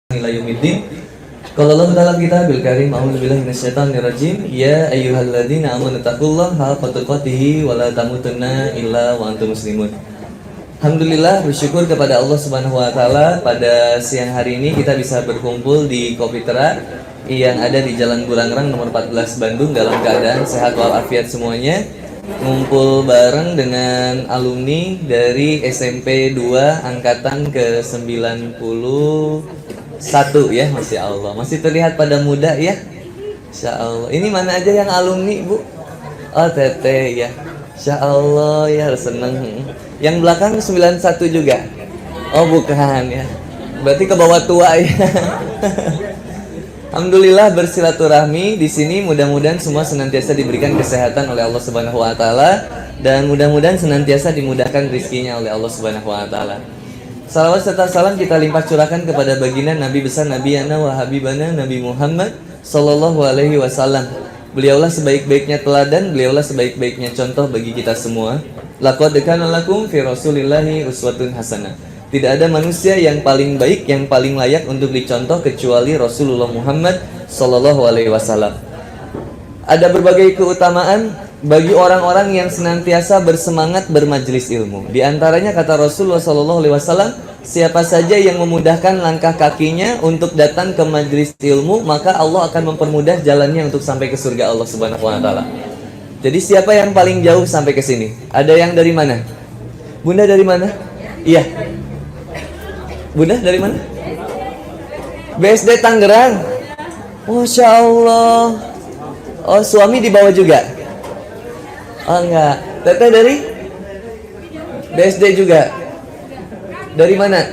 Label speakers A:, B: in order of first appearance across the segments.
A: ila yaumiddin. Qala Allah dalam Kitabil Karim, a'udzubillahi minasyaitonir rajim. Ya ayyuhalladzina amanu taqullaha haqqa tuqatih wa la tamutunna illa wa antum muslimun. Alhamdulillah, bersyukur kepada Allah Subhanahu wa taala pada siang hari ini kita bisa berkumpul di Kopitra yang ada di Jalan Burangrang nomor 14 Bandung dalam keadaan sehat walafiat semuanya. Ngumpul bareng dengan alumni dari SMP 2 angkatan ke 91 ya, Masya Allah. Masih terlihat pada muda ya, Insya Allah. Ini mana aja yang alumni, Bu? Oh, Tete ya, Insya Allah ya, seneng. Yang belakang 91 juga? Oh, bukan ya, berarti ke bawah tua ya. Alhamdulillah bersilaturahmi di sini, mudah-mudahan semua senantiasa diberikan kesehatan oleh Allah Subhanahu wa taala dan mudah-mudahan senantiasa dimudahkan rezekinya oleh Allah Subhanahu wa taala. Salawat serta salam kita limpah curahkan kepada baginda Nabi besar Nabi Yana wa Habibana Nabi Muhammad sallallahu alaihi wasallam. Beliaulah sebaik-baiknya teladan, beliaulah sebaik-baiknya contoh bagi kita semua. Laqad kana lakum fi Rasulillahi uswatun hasanah. Tidak ada manusia yang paling baik, yang paling layak untuk dicontoh kecuali Rasulullah Muhammad sallallahu alaihi wasallam. Ada berbagai keutamaan bagi orang-orang yang senantiasa bersemangat bermajelis ilmu. Di antaranya kata Rasulullah sallallahu alaihi wasallam, siapa saja yang memudahkan langkah kakinya untuk datang ke majelis ilmu, maka Allah akan mempermudah jalannya untuk sampai ke surga Allah Subhanahu wa taala. Jadi siapa yang paling jauh sampai ke sini? Ada yang dari mana? Bunda dari mana? Iya. Bunda dari mana? BSD Tangerang. Masya Allah. Oh, suami dibawa juga? Oh enggak. Teteh dari? BSD juga. Dari mana?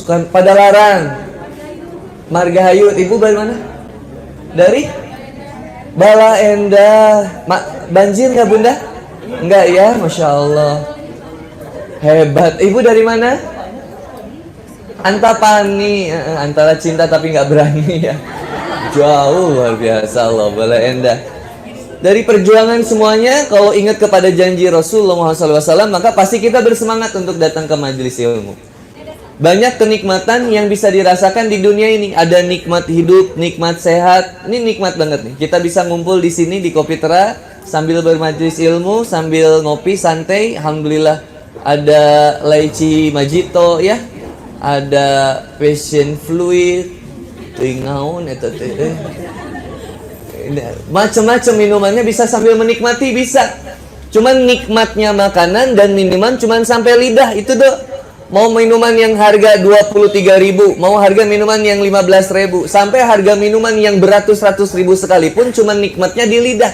A: Padalarang. Margahayu. Ibu dari mana? Dari? Bala Endah. Banjir nggak Bunda? Enggak ya, Masya Allah. Hebat. Ibu dari mana? Antapani. Antara cinta tapi nggak berani ya. Jauh, luar biasa Allah. Bala Endah. Dari perjuangan semuanya, kalau ingat kepada janji Rasulullah SAW, maka pasti kita bersemangat untuk datang ke majelis ilmu. Banyak kenikmatan yang bisa dirasakan di dunia ini. Ada nikmat hidup, nikmat sehat. Ini nikmat banget nih. Kita bisa ngumpul di sini di Kopitra sambil bermajelis ilmu, sambil ngopi santai. Alhamdulillah ada leci majito ya, ada passion fluid, tingaun itu teh. Macam-macam minumannya bisa sambil menikmati bisa. Cuman nikmatnya makanan dan minuman cuman sampai lidah itu doh. Mau minuman yang harga 23.000, mau harga minuman yang 15.000, sampai harga minuman yang beratus-ratus ribu sekalipun cuman nikmatnya di lidah.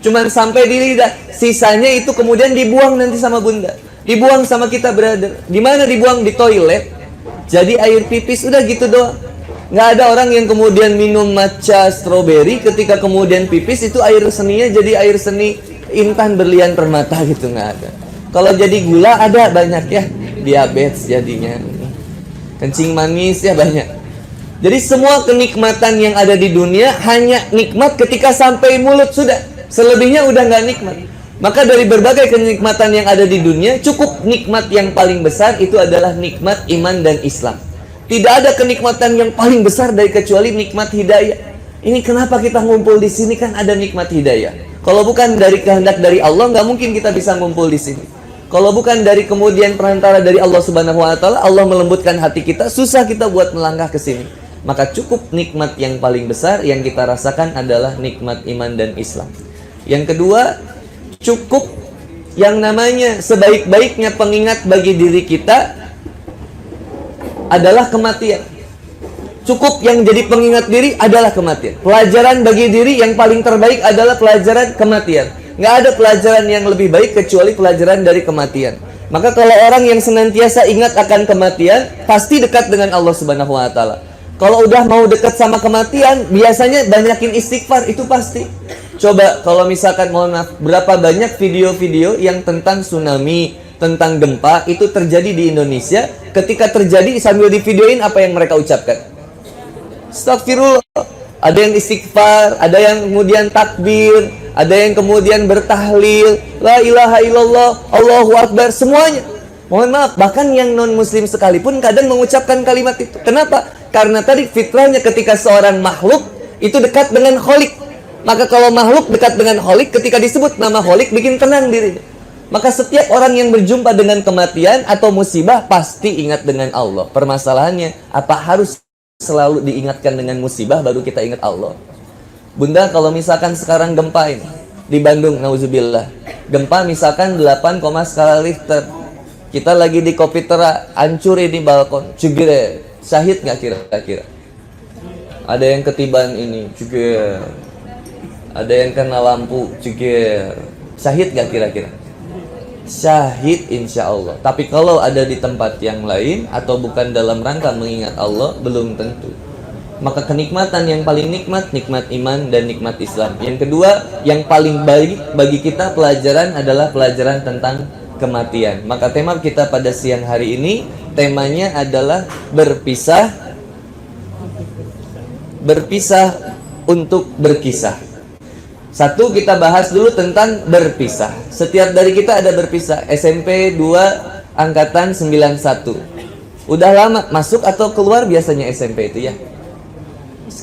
A: Cuman sampai di lidah. Sisanya itu kemudian dibuang nanti sama Bunda. Dibuang sama kita brother. Di mana dibuang? Di toilet. Jadi air pipis udah gitu doang. Nggak ada orang yang kemudian minum matcha strawberry ketika kemudian pipis itu air seninya jadi air seni intan berlian permata gitu, nggak ada. Kalau jadi gula ada banyak ya, diabetes jadinya, kencing manis ya banyak. Jadi semua kenikmatan yang ada di dunia hanya nikmat ketika sampai mulut sudah, selebihnya udah nggak nikmat. Maka dari berbagai kenikmatan yang ada di dunia, cukup nikmat yang paling besar itu adalah nikmat iman dan Islam. Tidak ada kenikmatan yang paling besar dari kecuali nikmat hidayah. Ini kenapa kita ngumpul di sini, kan ada nikmat hidayah. Kalau bukan dari kehendak dari Allah, nggak mungkin kita bisa ngumpul di sini. Kalau bukan dari kemudian perantara dari Allah Subhanahu wa taala, Allah melembutkan hati kita, susah kita buat melangkah ke sini. Maka cukup nikmat yang paling besar yang kita rasakan adalah nikmat iman dan Islam. Yang kedua, cukup yang namanya sebaik-baiknya pengingat bagi diri kita adalah kematian. Cukup yang jadi pengingat diri adalah kematian. Pelajaran bagi diri yang paling terbaik adalah pelajaran kematian. Nggak ada pelajaran yang lebih baik kecuali pelajaran dari kematian. Maka kalau orang yang senantiasa ingat akan kematian, pasti dekat dengan Allah Subhanahu wa taala. Kalau udah mau dekat sama kematian, biasanya banyakin istighfar, itu pasti. Coba kalau misalkan, mohon maaf, berapa banyak video-video yang tentang tsunami, tentang gempa itu terjadi di Indonesia. Ketika terjadi sambil divideoin, apa yang mereka ucapkan? Astagfirullah. Ada yang istighfar, ada yang kemudian takbir, ada yang kemudian bertahlil, la ilaha illallah, Allahu akbar, semuanya. Mohon maaf, bahkan yang non-muslim sekalipun kadang mengucapkan kalimat itu. Kenapa? Karena tadi fitrahnya ketika seorang makhluk itu dekat dengan kholik. Maka kalau makhluk dekat dengan kholik, ketika disebut nama kholik, bikin tenang dirinya. Maka setiap orang yang berjumpa dengan kematian atau musibah, pasti ingat dengan Allah. Permasalahannya, apa harus selalu diingatkan dengan musibah, baru kita ingat Allah? Bunda, kalau misalkan sekarang gempa ini, di Bandung, nauzubillah. Gempa misalkan 8, skala Richter. Kita lagi di Kopitera, hancur ini balkon, cegere, syahid nggak kira-kira? Ada yang ketiban ini, cegere. Ada yang kena lampu, cegere. Syahid nggak kira-kira? Syahid insya Allah. Tapi kalau ada di tempat yang lain atau bukan dalam rangka mengingat Allah, belum tentu. Maka kenikmatan yang paling nikmat, nikmat iman dan nikmat Islam. Yang kedua, yang paling baik bagi kita pelajaran adalah pelajaran tentang kematian. Maka tema kita pada siang hari ini, temanya adalah berpisah untuk berkisah. Satu, kita bahas dulu tentang berpisah. Setiap dari kita ada berpisah. SMP 2 angkatan 91. Udah lama masuk atau keluar biasanya SMP itu ya?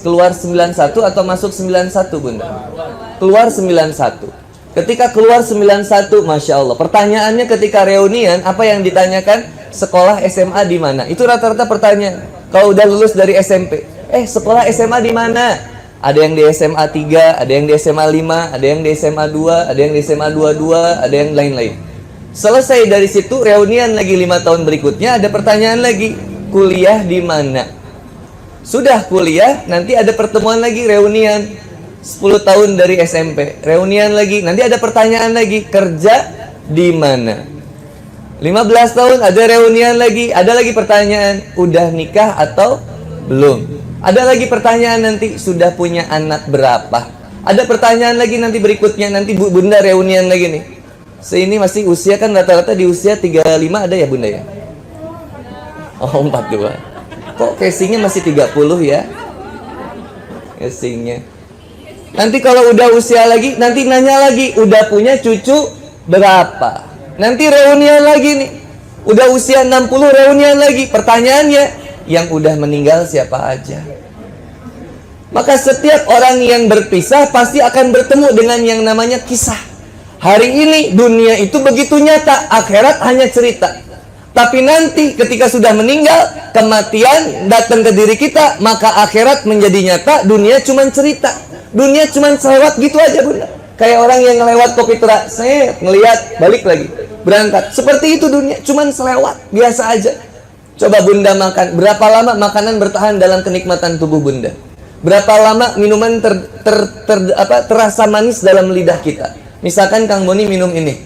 A: Keluar 91 atau masuk 91, Bunda? Keluar 91. Ketika keluar 91, Masya Allah, pertanyaannya ketika reunian, apa yang ditanyakan? Sekolah SMA di mana? Itu rata-rata pertanyaan. Kalau udah lulus dari SMP, sekolah SMA di mana? Ada yang di SMA 3, ada yang di SMA 5, ada yang di SMA 2, ada yang di SMA 22, ada yang lain-lain. Selesai dari situ, reunian lagi 5 tahun berikutnya, ada pertanyaan lagi, kuliah di mana? Sudah kuliah, nanti ada pertemuan lagi, reunian 10 tahun dari SMP, reunian lagi, nanti ada pertanyaan lagi, kerja di mana? 15 tahun ada reunian lagi, ada lagi pertanyaan, udah nikah atau belum? Ada lagi pertanyaan nanti, sudah punya anak berapa? Ada pertanyaan lagi nanti berikutnya, nanti Bunda reunian lagi nih. Seini masih usia kan rata-rata di usia 35 ada ya Bunda ya? Oh 42. Kok casingnya masih 30 ya? Casingnya. Nanti kalau udah usia lagi, nanti nanya lagi, udah punya cucu berapa? Nanti reunian lagi nih. Udah usia 60 reunian lagi. Pertanyaannya, yang udah meninggal siapa aja? Maka setiap orang yang berpisah pasti akan bertemu dengan yang namanya kisah. Hari ini dunia itu begitu nyata, akhirat hanya cerita. Tapi nanti ketika sudah meninggal, kematian datang ke diri kita, maka akhirat menjadi nyata, dunia cuma cerita. Dunia cuma selewat gitu aja Bunda. Kayak orang yang lewat Kopitera, saya ngelihat balik lagi, berangkat. Seperti itu dunia, cuma selewat, biasa aja. Coba Bunda makan, berapa lama makanan bertahan dalam kenikmatan tubuh Bunda? Berapa lama minuman terasa manis dalam lidah kita? Misalkan Kang Boni minum ini.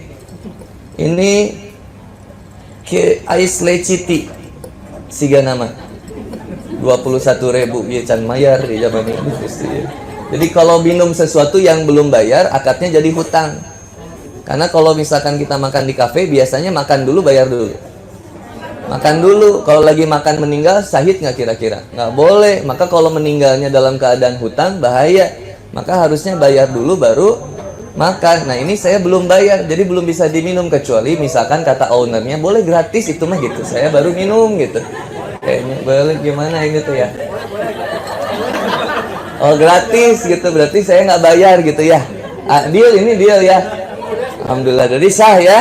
A: Ini ais leciti. Siga nama. 21.000 ya can mayar di zaman ini. Jadi kalau minum sesuatu yang belum bayar, akadnya jadi hutang. Karena kalau misalkan kita makan di kafe, biasanya makan dulu, bayar dulu. Makan dulu. Kalau lagi makan meninggal, syahid nggak kira-kira? Nggak boleh. Maka kalau meninggalnya dalam keadaan hutang, bahaya. Maka harusnya bayar dulu baru makan. Nah ini saya belum bayar, jadi belum bisa diminum. Kecuali misalkan kata ownernya, boleh gratis itu mah gitu. Saya baru minum gitu. Kayaknya boleh gimana ini tuh ya? Oh gratis gitu, berarti saya nggak bayar gitu ya. Deal ini deal ya. Alhamdulillah, jadi sah ya.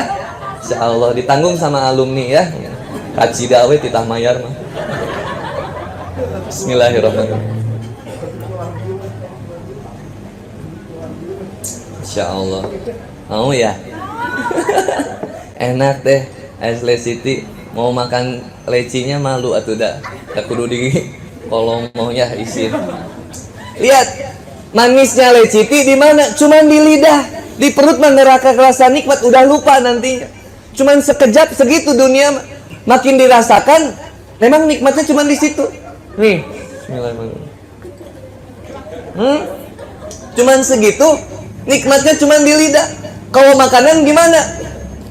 A: Insya Allah ditanggung sama alumni ya. Kaji dawe titah mayar mah. Bismillahirrahmanirrahim. Insya Allah. Mau ya? Enak deh. Ais Leciti. Mau makan lecinya malu atuh dah. Tak kudu di kolong mau ya isin. Lihat, manisnya leciti di mana? Cuman di lidah, di perut neraka rasa nikmat udah lupa nantinya. Cuman sekejap segitu dunia, makin dirasakan, memang nikmatnya cuman di situ. Nih, cuman segitu, nikmatnya cuman di lidah. Kalau makanan gimana?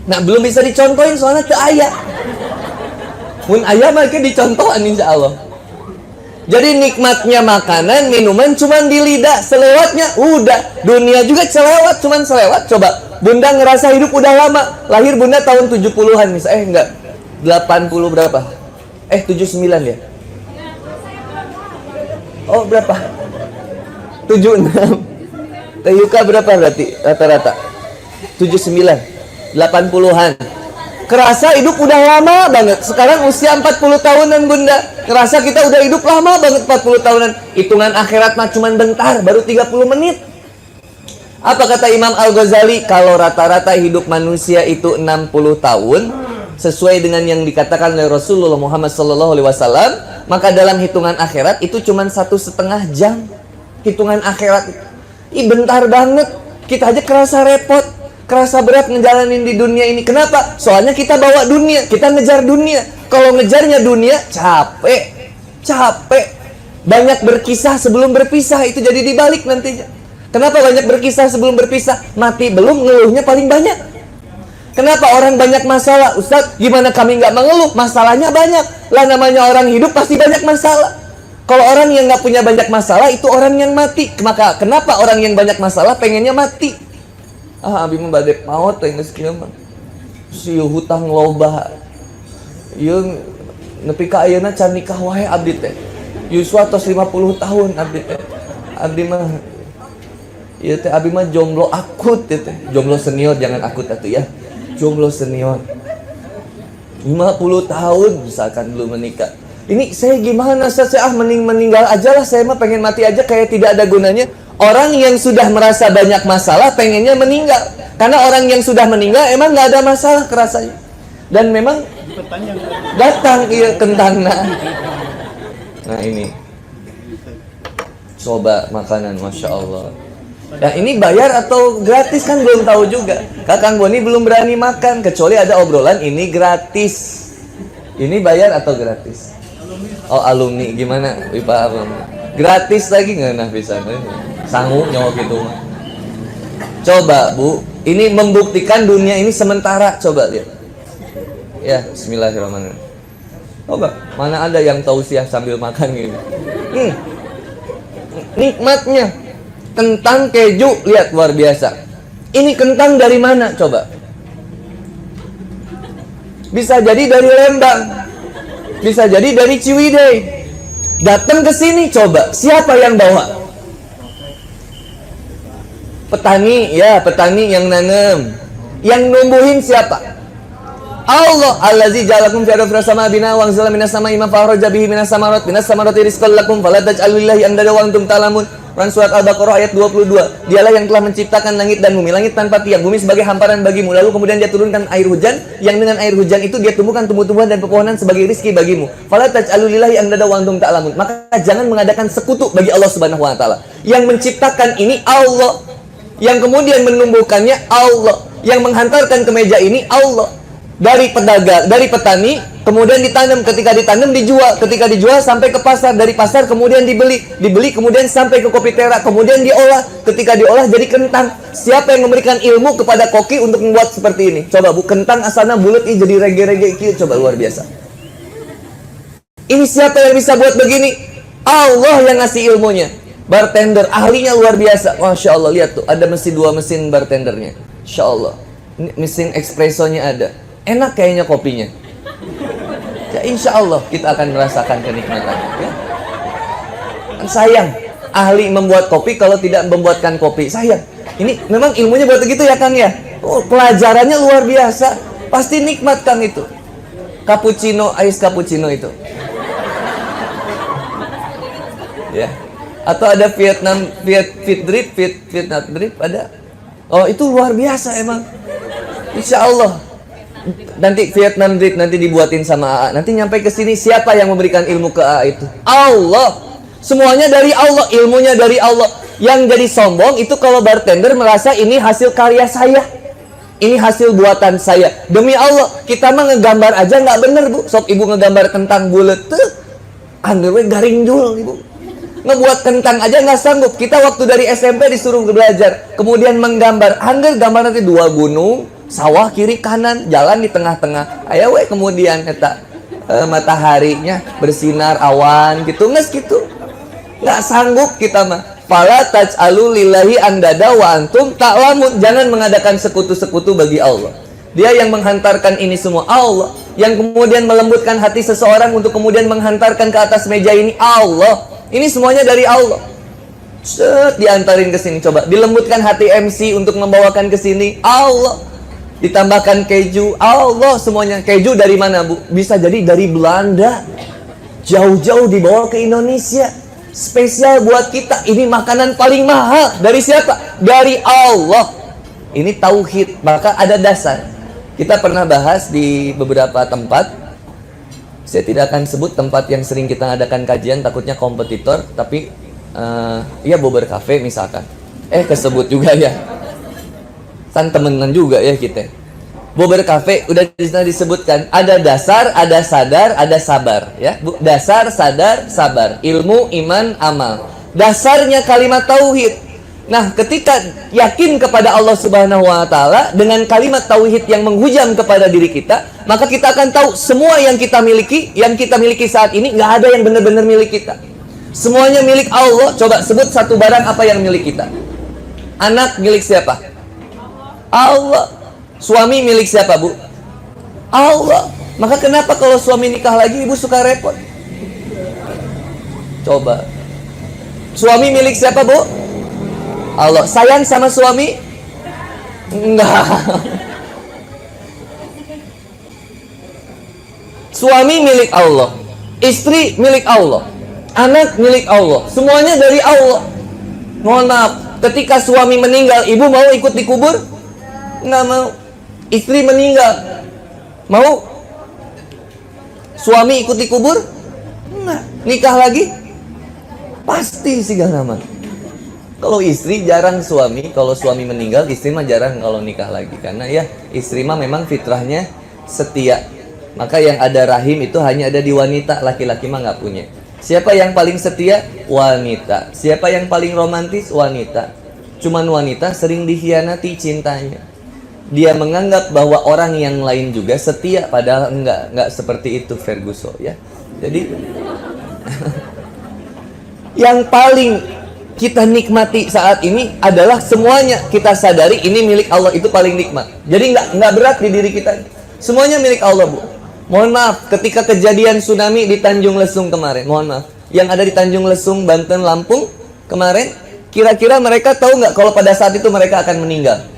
A: Nah belum bisa dicontohin soalnya ke ayah. Mun ayah makin dicontohin insya Allah. Jadi nikmatnya makanan, minuman cuman di lidah, selewatnya udah. Dunia juga cuman selewat. Coba, Bunda ngerasa hidup udah lama. Lahir Bunda tahun 70-an misalnya, enggak. 80 berapa? 79 ya? Oh berapa? 76. TUK berapa berarti rata-rata? 79, 80-an. Kerasa hidup udah lama banget. Sekarang usia 40 tahunan bunda. Kerasa kita udah hidup lama banget 40 tahunan. Hitungan akhirat mah cuman bentar, baru 30 menit. Apa kata Imam Al-Ghazali? Kalau rata-rata hidup manusia itu 60 tahun, sesuai dengan yang dikatakan oleh Rasulullah Muhammad SAW, maka dalam hitungan akhirat itu cuman 1,5 jam. Hitungan akhirat itu bentar banget. Kita aja kerasa repot, kerasa berat ngejalanin di dunia ini. Kenapa? Soalnya kita bawa dunia, kita ngejar dunia. Kalau ngejarnya dunia, capek. Banyak berkisah sebelum berpisah, itu jadi dibalik nantinya. Kenapa banyak berkisah sebelum berpisah? Mati belum, ngeluhnya paling banyak. Kenapa orang banyak masalah? Ustadz, gimana kami nggak mengeluh? Masalahnya banyak. Lah namanya orang hidup pasti banyak masalah. Kalau orang yang nggak punya banyak masalah, itu orang yang mati. Maka kenapa orang yang banyak masalah pengennya mati? Abi membadek maut yang sekian mah. Si hutang loba. Yung nepi ka ayeuna can nikah wae abdi teh. Yuswa tos 50 tahun abdi teh. Abdi mah ieu teh abi mah jomblo akut teh. Jomblo senior jangan akut atuh ya. Jomblo senior 50 tahun misalkan belum menikah. Ini saya gimana? Saya meninggal aja lah. Saya mah pengen mati aja kayak tidak ada gunanya. Orang yang sudah merasa banyak masalah pengennya meninggal. Karena orang yang sudah meninggal emang nggak ada masalah kerasanya. Dan memang datang iya kentangna. Nah ini coba makanan, Masya Allah. Nah ini bayar atau gratis kan belum tahu juga. Kakang Boni belum berani makan kecuali ada obrolan ini gratis. Ini bayar atau gratis? Oh alumni gimana? Wipa gratis lagi nggak nah bisa sanggup nyawa gitu mah. Coba Bu, ini membuktikan dunia ini sementara. Coba lihat. Ya Bismillahirrahmanirrahim. Coba mana ada yang tausiah sambil makan gitu. Nikmatnya kentang keju, lihat luar biasa. Ini kentang dari mana coba? Bisa jadi dari Lembang, bisa jadi dari Ciwidey. Datang ke sini coba, siapa yang bawa? Petani, ya petani yang nanam. Yang numbuhin siapa? Allah. Allazi ja'alakum fi ardi sama bina wa anzala minas sama'i ma'an fa'akhraja bihi minas samarati rizqan lakum fala taj'alu lillahi andada wa antum ta'lamun. Quran surat Al-Baqarah ayat 22. Dialah yang telah menciptakan langit dan bumi. Langit tanpa tiang, bumi sebagai hamparan bagimu. Lalu kemudian dia turunkan air hujan, yang dengan air hujan itu dia tumbuhkan tumbuh-tumbuhan dan pepohonan sebagai rizki bagimu. Fala taj'alu lillahi andada wa antum ta'lamun. Maka jangan mengadakan sekutu bagi Allah Subhanahu wa taala. Yang menciptakan ini Allah. Yang kemudian menumbuhkannya Allah. Yang menghantarkan ke meja ini Allah. Dari pedagang, dari petani, kemudian ditanam, ketika ditanam dijual, ketika dijual sampai ke pasar, dari pasar kemudian dibeli kemudian sampai ke Kopitera, kemudian diolah, ketika diolah jadi kentang. Siapa yang memberikan ilmu kepada koki untuk membuat seperti ini? Coba Bu, kentang asalnya bulat jadi rege-rege iki, coba luar biasa. Ini siapa yang bisa buat begini? Allah yang ngasih ilmunya. Bartender, ahlinya luar biasa. Masya Allah, lihat tuh, ada dua mesin bartendernya. Insya Allah, mesin espressonya ada. Enak kayaknya kopinya. Ya insya Allah kita akan merasakan kenikmatannya ya. Sayang ahli membuat kopi kalau tidak membuatkan kopi. Sayang. Ini memang ilmunya buat begitu ya Kang ya. Oh, pelajarannya luar biasa. Pasti nikmat Kang itu. Cappuccino, ais cappuccino itu. Ya. Atau ada Vietnam Vietnam drip ada. Oh, itu luar biasa emang. Insya Allah. Nanti Vietnam drip nanti dibuatin sama AA. Nanti nyampe ke sini siapa yang memberikan ilmu ke AA itu? Allah. Semuanya dari Allah, ilmunya dari Allah. Yang jadi sombong itu kalau bartender merasa ini hasil karya saya. Ini hasil buatan saya. Demi Allah, kita mah ngegambar aja nggak bener Bu. Sok Ibu ngegambar kentang bulet tuh. Anggerwe garing jul Ibu. Ngebuat kentang aja nggak sanggup. Kita waktu dari SMP disuruh belajar, kemudian menggambar. Angger gambar nanti 2 gunung, sawah kiri kanan, jalan di tengah-tengah. Aya we kemudian eta mataharinya bersinar awan gitu, nges gitu. Nggak sanggup kita mah. Fala taj'alu lillahi andada wa antum ta'lamun. Jangan mengadakan sekutu-sekutu bagi Allah. Dia yang menghantarkan ini semua Allah. Yang kemudian melembutkan hati seseorang untuk kemudian menghantarkan ke atas meja ini Allah. Ini semuanya dari Allah. Set, diantarin ke sini, coba dilembutkan hati MC untuk membawakan ke sini Allah. Ditambahkan keju Allah, semuanya. Keju dari mana, Bu? Bisa jadi dari Belanda. Jauh-jauh dibawa ke Indonesia. Spesial buat kita. Ini makanan paling mahal. Dari siapa? Dari Allah. Ini tauhid. Maka ada dasar. Kita pernah bahas di beberapa tempat. Saya tidak akan sebut tempat yang sering kita adakan kajian, takutnya kompetitor. Tapi ya Bobber Cafe misalkan. Kesebut juga ya. Kan temenan juga ya kita. Bobber Cafe udah disebutkan. Ada dasar, ada sadar, ada sabar ya. Dasar, sadar, sabar. Ilmu, iman, amal. Dasarnya kalimat tauhid. Nah, ketika yakin kepada Allah Subhanahu wa taala dengan kalimat tauhid yang menghujam kepada diri kita, maka kita akan tahu semua yang kita miliki saat ini nggak ada yang benar-benar milik kita. Semuanya milik Allah. Coba sebut satu barang apa yang milik kita. Anak milik siapa? Allah. Suami milik siapa, Bu? Allah. Maka kenapa kalau suami nikah lagi ibu suka repot? Coba. Suami milik siapa, Bu? Allah. Sayang sama suami? Enggak. Suami milik Allah, istri milik Allah, anak milik Allah. Semuanya dari Allah. Mohon maaf, ketika suami meninggal, ibu mau ikut dikubur? Enggak mau. Istri meninggal, mau? Suami ikut dikubur? Enggak. Nikah lagi? Pasti sih gak nama. Kalau istri jarang suami, kalau suami meninggal, istri mah jarang kalau nikah lagi. Karena ya istri mah memang fitrahnya setia. Maka yang ada rahim itu hanya ada di wanita, laki-laki mah nggak punya. Siapa yang paling setia? Wanita. Siapa yang paling romantis? Wanita. Cuman wanita sering dikhianati cintanya. Dia menganggap bahwa orang yang lain juga setia, padahal enggak seperti itu Ferguson ya. Jadi yang paling kita nikmati saat ini adalah semuanya kita sadari ini milik Allah, itu paling nikmat. Jadi nggak berat di diri kita. Semuanya milik Allah, Bu. Mohon maaf, ketika kejadian tsunami di Tanjung Lesung kemarin, mohon maaf, yang ada di Tanjung Lesung, Banten, Lampung kemarin, kira-kira mereka tahu nggak kalau pada saat itu mereka akan meninggal?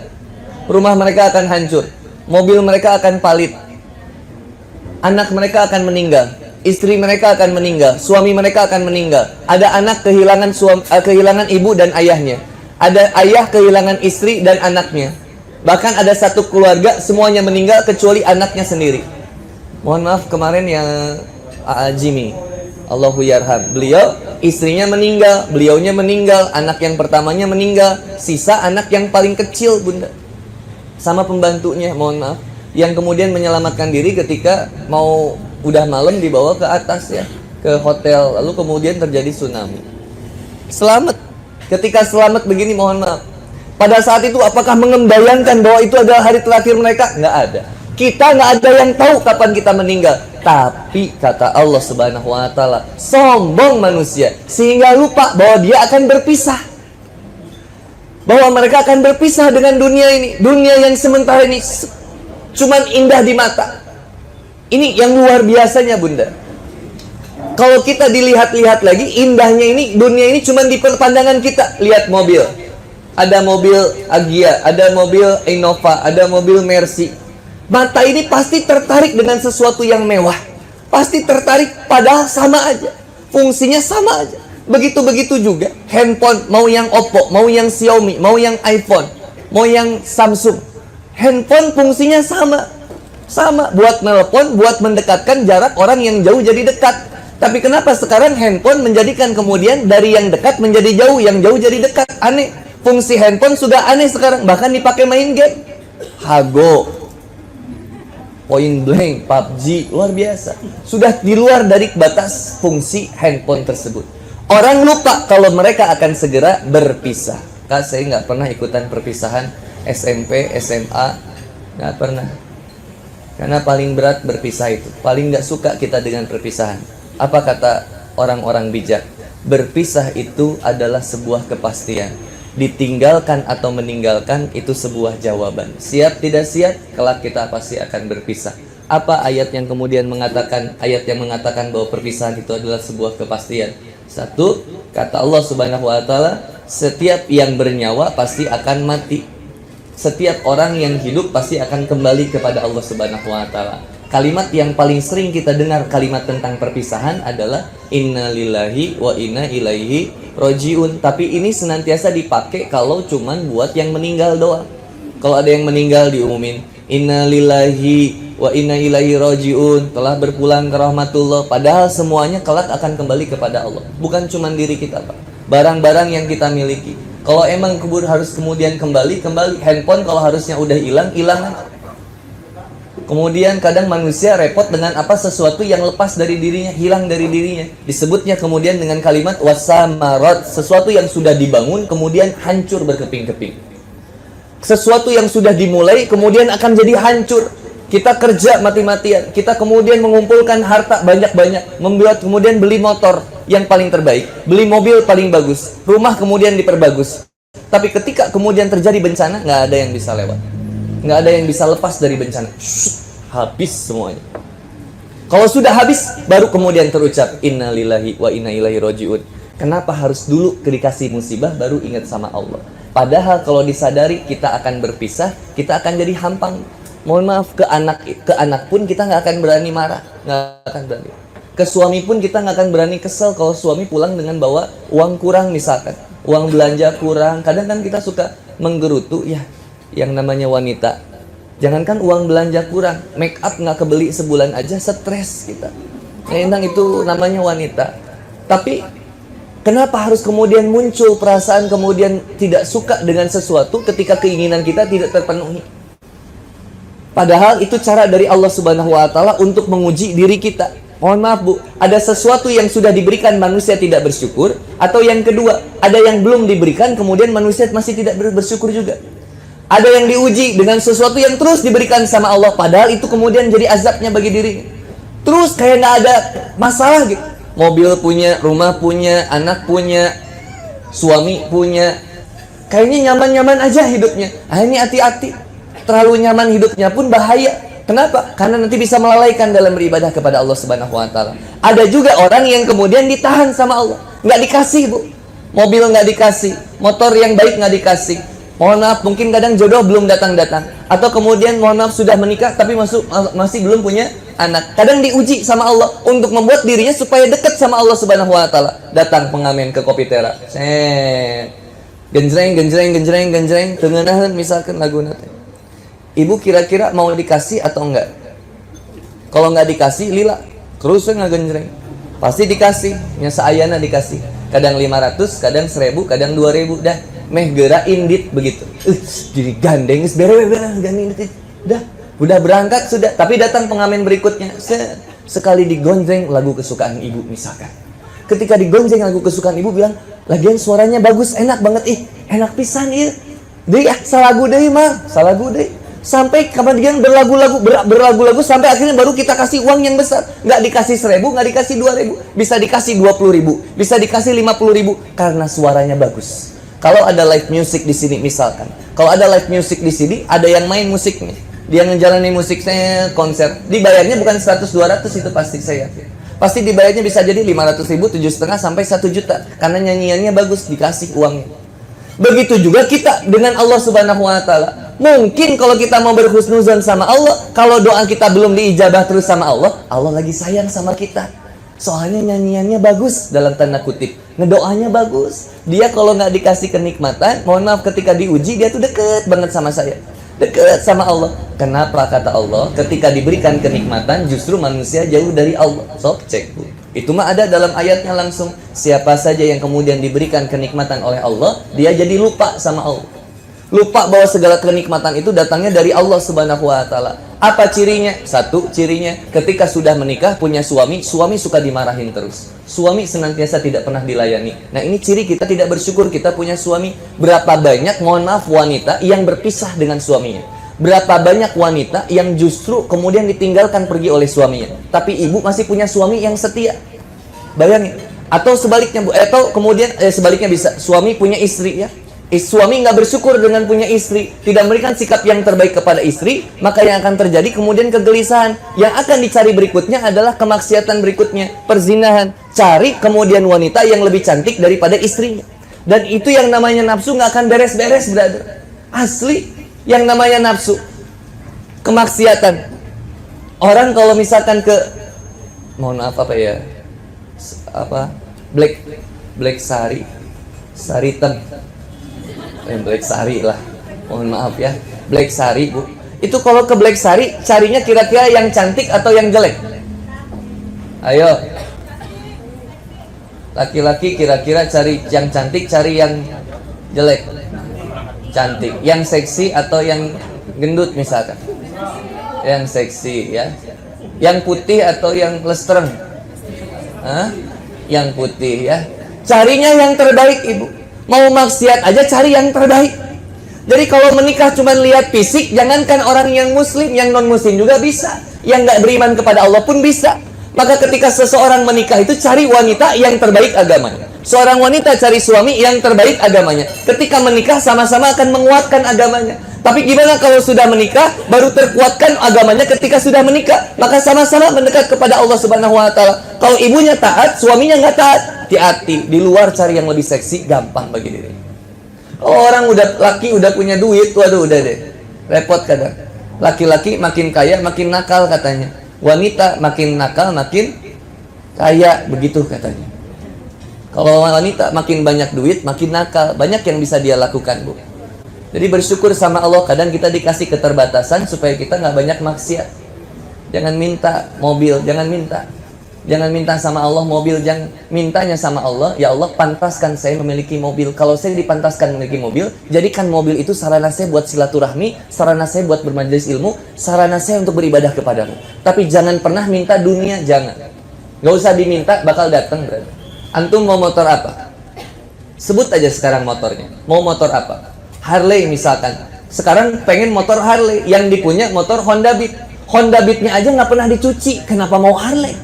A: Rumah mereka akan hancur, mobil mereka akan palit, anak mereka akan meninggal, istri mereka akan meninggal, suami mereka akan meninggal. Ada anak kehilangan ibu dan ayahnya. Ada ayah kehilangan istri dan anaknya. Bahkan ada satu keluarga semuanya meninggal kecuali anaknya sendiri. Mohon maaf kemarin yang Jimmy, Allahu yarham. Beliau istrinya meninggal, beliaunya meninggal, anak yang pertamanya meninggal, sisa anak yang paling kecil, Bunda. Sama pembantunya, mohon maaf, yang kemudian menyelamatkan diri ketika mau udah malam dibawa ke atas ya, ke hotel, lalu kemudian terjadi tsunami. Selamat. Ketika selamat begini, mohon maaf, pada saat itu apakah membayangkan bahwa itu adalah hari terakhir mereka? Nggak ada. Kita nggak ada yang tahu kapan kita meninggal. Tapi kata Allah Subhanahu wa taala, sombong manusia sehingga lupa bahwa dia akan berpisah. Bahwa mereka akan berpisah dengan dunia ini. Dunia yang sementara ini cuman indah di mata. Ini yang luar biasanya, Bunda. Kalau kita dilihat-lihat lagi, indahnya ini, dunia ini cuma di pandangan kita. Lihat mobil. Ada mobil Agya, ada mobil Innova, ada mobil Mercy. Mata ini pasti tertarik dengan sesuatu yang mewah. Pasti tertarik, padahal sama aja. Fungsinya sama aja. Begitu-begitu juga. Handphone, mau yang Oppo, mau yang Xiaomi, mau yang iPhone, mau yang Samsung. Handphone fungsinya sama. Sama, buat nelpon, buat mendekatkan jarak orang yang jauh jadi dekat. Tapi kenapa sekarang handphone menjadikan kemudian dari yang dekat menjadi jauh, yang jauh jadi dekat? Aneh. Fungsi handphone sudah aneh sekarang, bahkan dipakai main game. Hago, Point Blank, PUBG, luar biasa. Sudah di luar dari batas fungsi handphone tersebut. Orang lupa kalau mereka akan segera berpisah. Kak, saya nggak pernah ikutan perpisahan SMP, SMA, nggak pernah. Karena paling berat berpisah itu. Paling nggak suka kita dengan perpisahan. Apa kata orang-orang bijak? Berpisah itu adalah sebuah kepastian. Ditinggalkan atau meninggalkan itu sebuah jawaban. Siap tidak siap, kelak kita pasti akan berpisah. Apa ayat yang kemudian mengatakan, ayat yang mengatakan bahwa perpisahan itu adalah sebuah kepastian? Satu, kata Allah Subhanahu wa taala, setiap yang bernyawa pasti akan mati. Setiap orang yang hidup pasti akan kembali kepada Allah Subhanahu wa taala. Kalimat yang paling sering kita dengar kalimat tentang perpisahan adalah inna lillahi wa inna ilaihi rojiun. Tapi ini senantiasa dipakai kalau cuman buat yang meninggal doang. Kalau ada yang meninggal diumumin inna lillahi wa inna ilaihi rojiun, telah berpulang ke rahmatullah. Padahal semuanya kelak akan kembali kepada Allah. Bukan cuman diri kita, Pak. Barang-barang yang kita miliki. Kalau emang harus kemudian kembali. Handphone kalau harusnya udah hilang aja. Kemudian kadang manusia repot dengan apa sesuatu yang lepas dari dirinya, hilang dari dirinya. Disebutnya kemudian dengan kalimat wasamarat, sesuatu yang sudah dibangun kemudian hancur berkeping-keping. Sesuatu yang sudah dimulai kemudian akan jadi hancur. Kita kerja mati-matian, kita kemudian mengumpulkan harta banyak-banyak, membuat kemudian beli motor yang paling terbaik, beli mobil paling bagus, rumah kemudian diperbagus. Tapi ketika kemudian terjadi bencana, nggak ada yang bisa lewat. Nggak ada yang bisa lepas dari bencana. Habis semuanya. Kalau sudah habis, baru kemudian terucap inna lillahi wa inna ilaihi rojiun. Kenapa harus dulu dikasih musibah baru ingat sama Allah? Padahal kalau disadari kita akan berpisah, kita akan jadi hampang. Mohon maaf, ke anak pun kita nggak akan berani marah, nggak akan berani. Ke suami pun kita nggak akan berani kesel kalau suami pulang dengan bawa uang kurang misalkan, uang belanja kurang. Kadang kan kita suka menggerutu ya, yang namanya wanita. Jangankan uang belanja kurang, make up nggak kebeli sebulan aja stres kita. Memang itu namanya wanita. Tapi kenapa harus kemudian muncul perasaan kemudian tidak suka dengan sesuatu ketika keinginan kita tidak terpenuhi? Padahal itu cara dari Allah Subhanahu wa taala untuk menguji diri kita. Mohon maaf Bu, ada sesuatu yang sudah diberikan manusia tidak bersyukur, atau yang kedua, ada yang belum diberikan kemudian manusia masih tidak bersyukur juga. Ada yang diuji dengan sesuatu yang terus diberikan sama Allah, padahal itu kemudian jadi azabnya bagi dirinya. Terus kayak nggak ada masalah gitu. Mobil punya, rumah punya, anak punya, suami punya. Kayaknya nyaman-nyaman aja hidupnya. Ini hati-hati. Terlalu nyaman hidupnya pun bahaya. Kenapa? Karena nanti bisa melalaikan dalam beribadah kepada Allah Subhanahu wa taala. Ada juga orang yang kemudian ditahan sama Allah. Nggak dikasih, Bu. Mobil nggak dikasih, motor yang baik nggak dikasih. Mohon maaf, mungkin kadang jodoh belum datang-datang. Atau kemudian mohon maaf sudah menikah tapi masih belum punya anak. Kadang diuji sama Allah untuk membuat dirinya supaya dekat sama Allah Subhanahu wa taala. Datang pengamen ke Kopitera. Genjreng, tengenahan misalkan lagu nanti. Ibu kira-kira mau dikasih atau enggak? Kalau enggak dikasih, lila. Terus nggak genjreng. Pasti dikasih. Nya saayana dikasih. Kadang 500, kadang 1000, kadang 2000. Dah, meh gerak indit begitu. Jadi gandeng, gandeng. Dah, udah berangkat sudah. Tapi datang pengamen berikutnya. Sekali digonjreng lagu kesukaan ibu misalkan. Ketika digonjreng lagu kesukaan ibu bilang, lagian suaranya bagus, enak banget. Enak pisan ieu. Deui salagu deui mah, salagu deui. Sampai kemudian berlagu-lagu sampai akhirnya baru kita kasih uang yang besar. Nggak dikasih 1000, nggak dikasih 2000, bisa dikasih 20.000, bisa dikasih 50.000 karena suaranya bagus. Kalau ada live music di sini misalkan, kalau ada live music di sini, ada yang main musiknya, dia ngejalani musiknya konser, dibayarnya bukan 100-200 itu pasti saya yakin. Pasti dibayarnya bisa jadi 500.000, 7,5 sampai 1 juta karena nyanyiannya bagus, dikasih uangnya. Begitu juga kita dengan Allah Subhanahu wa taala. Mungkin kalau kita mau berhusnuzon sama Allah, kalau doa kita belum diijabah terus sama Allah, Allah lagi sayang sama kita. Soalnya nyanyiannya bagus dalam tanda kutip, ngedoanya bagus. Dia kalau nggak dikasih kenikmatan, mohon maaf ketika diuji dia tuh deket banget sama saya, deket sama Allah. Kenapa kata Allah? Ketika diberikan kenikmatan, justru manusia jauh dari Allah. Sok cek Bu. Itu mah ada dalam ayatnya langsung. Siapa saja yang kemudian diberikan kenikmatan oleh Allah, dia jadi lupa sama Allah. Lupa bahwa segala kenikmatan itu datangnya dari Allah Subhanahu wa taala. Apa cirinya? Satu, cirinya ketika sudah menikah punya suami suka dimarahin terus. Suami senantiasa tidak pernah dilayani. Nah, ini ciri kita tidak bersyukur kita punya suami. Berapa banyak mohon maaf wanita yang berpisah dengan suaminya. Berapa banyak wanita yang justru kemudian ditinggalkan pergi oleh suaminya. Tapi ibu masih punya suami yang setia. Bayangin. Atau sebaliknya Bu, atau kemudian sebaliknya bisa suami punya istri ya. Suami nggak bersyukur dengan punya istri, tidak memberikan sikap yang terbaik kepada istri, maka yang akan terjadi kemudian kegelisahan. Yang akan dicari berikutnya adalah kemaksiatan berikutnya, perzinahan. Cari kemudian wanita yang lebih cantik daripada istrinya. Dan itu yang namanya nafsu nggak akan beres-beres, brother. Asli, yang namanya nafsu, kemaksiatan. Orang kalau misalkan mohon maaf black sari hitam, black sari lah, mohon maaf ya, black sari bu. Itu kalau ke black sari carinya kira-kira yang cantik atau yang jelek? Ayo, laki-laki kira-kira cari yang cantik, cari yang jelek? Cantik. Yang seksi atau yang gendut misalkan? Yang seksi ya. Yang putih atau yang lestreng? Yang putih ya. Carinya yang terbaik, ibu. Mau maksiat aja cari yang terbaik. Jadi kalau menikah cuma lihat fisik, jangankan orang yang muslim, yang non muslim juga bisa. Yang nggak beriman kepada Allah pun bisa. Maka ketika seseorang menikah itu cari wanita yang terbaik agamanya. Seorang wanita cari suami yang terbaik agamanya. Ketika menikah sama-sama akan menguatkan agamanya. Tapi gimana kalau sudah menikah baru terkuatkan agamanya ketika sudah menikah? Maka sama-sama mendekat kepada Allah Subhanahu wa taala. Kalau ibunya taat, suaminya nggak taat, hati-hati. Di luar cari yang lebih seksi gampang bagi diri. Oh, orang laki udah punya duit, waduh udah deh. Repot kadang. Laki-laki makin kaya makin nakal katanya. Wanita makin nakal makin kaya, begitu katanya. Kalau wanita makin banyak duit makin nakal, banyak yang bisa dia lakukan, bu. Jadi bersyukur sama Allah, kadang kita dikasih keterbatasan supaya kita nggak banyak maksiat. Jangan minta mobil, jangan minta sama Allah mobil, jangan mintanya sama Allah, ya Allah pantaskan saya memiliki mobil. Kalau saya dipantaskan memiliki mobil, jadikan mobil itu sarana saya buat silaturahmi, sarana saya buat bermajelis ilmu, sarana saya untuk beribadah kepadamu. Tapi jangan pernah minta dunia, jangan. Nggak usah diminta, bakal datang, berarti. Antum mau motor apa? Sebut aja sekarang motornya. Mau motor apa? Harley misalkan. Sekarang pengen motor Harley, yang dipunya motor Honda Beat. Honda Beat-nya aja nggak pernah dicuci, kenapa mau Harley?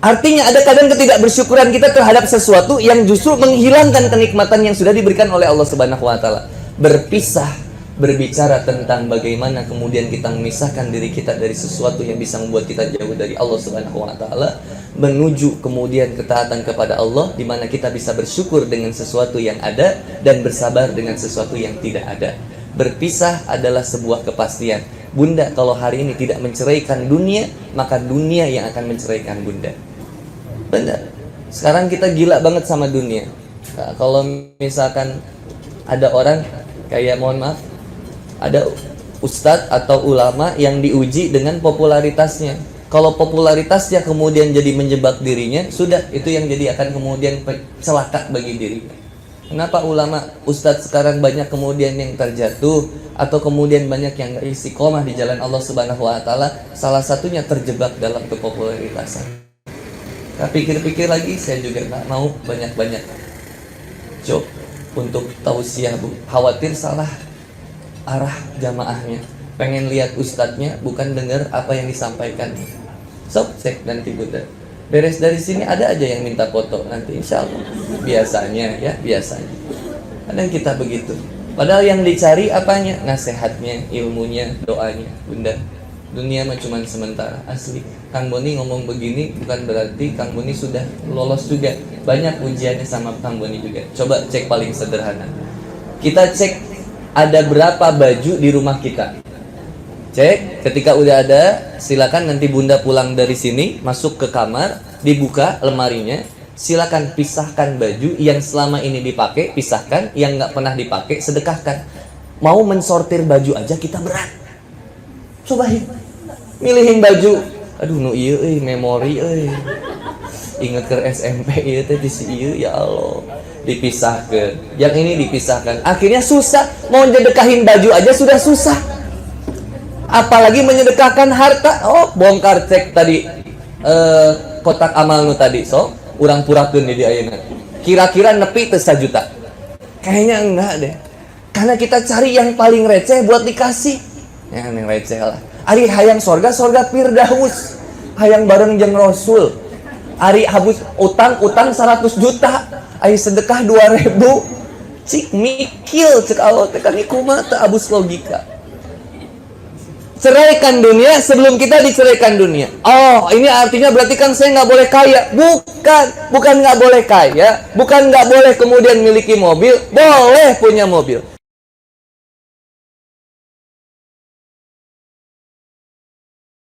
A: Artinya ada kadang ketidakbersyukuran kita terhadap sesuatu yang justru menghilangkan kenikmatan yang sudah diberikan oleh Allah Subhanahu wa taala. Berpisah, berbicara tentang bagaimana kemudian kita memisahkan diri kita dari sesuatu yang bisa membuat kita jauh dari Allah Subhanahu wa taala, menuju kemudian ketaatan kepada Allah, di mana kita bisa bersyukur dengan sesuatu yang ada dan bersabar dengan sesuatu yang tidak ada. Berpisah adalah sebuah kepastian. Bunda kalau hari ini tidak menceraikan dunia, maka dunia yang akan menceraikan bunda. Benar. Sekarang kita gila banget sama dunia. Nah, kalau misalkan ada orang kayak, mohon maaf, ada ustadz atau ulama yang diuji dengan popularitasnya. Kalau popularitasnya kemudian jadi menjebak dirinya, sudah itu yang jadi akan kemudian celaka bagi dirinya. Kenapa ulama ustadz sekarang banyak kemudian yang terjatuh, atau kemudian banyak yang istiqomah di jalan Allah Subhanahu wa taala? Salah satunya terjebak dalam kepopularitasan. Tapi pikir-pikir lagi, saya juga nggak mau banyak-banyak job untuk tausiah, bu. Khawatir salah arah jamaahnya. Pengen lihat ustadznya, bukan dengar apa yang disampaikan. Sob, cek nanti bunda. Beres dari sini ada aja yang minta foto nanti, insya Allah. Biasanya ya, biasanya. Kadang kita begitu. Padahal yang dicari apanya? Nasihatnya, ilmunya, doanya, bunda. Dunia mah cuma sementara, asli. Kang Boni ngomong begini bukan berarti Kang Boni sudah lolos juga. Banyak ujiannya sama Kang Boni juga. Coba cek paling sederhana. Kita cek ada berapa baju di rumah kita. Cek, ketika udah ada, silakan nanti bunda pulang dari sini, masuk ke kamar, dibuka lemarinya, silakan pisahkan baju yang selama ini dipakai, pisahkan, yang nggak pernah dipakai, sedekahkan. Mau mensortir baju aja kita berat. Cobain, milihin baju. Aduh, nu iya, memori, inget ke SMP, iya teh si iya, ya Allah. Dipisahkan, yang ini dipisahkan. Akhirnya susah, mau sedekahin baju aja sudah susah. Apalagi menyedekahkan harta. Oh, bongkar cek tadi kotak amal nu tadi, so urang purakeun di ayeuna. Kira-kira nepi teu 1 juta. Kayaknya enggak deh. Karena kita cari yang paling receh buat dikasih. Ya, yang receh lah. Ari hayang sorga Firdaus. Hayang bareng jeung Rasul. Ari habis utang 100 juta. Ari sedekah 2000. Cik mikil cek awak tekan kumaha teu abus logika. Ceraikan dunia sebelum kita diceraikan dunia. Oh, ini artinya berarti kan saya nggak boleh kaya. Bukan nggak boleh kaya, bukan nggak boleh kemudian miliki mobil, boleh punya mobil.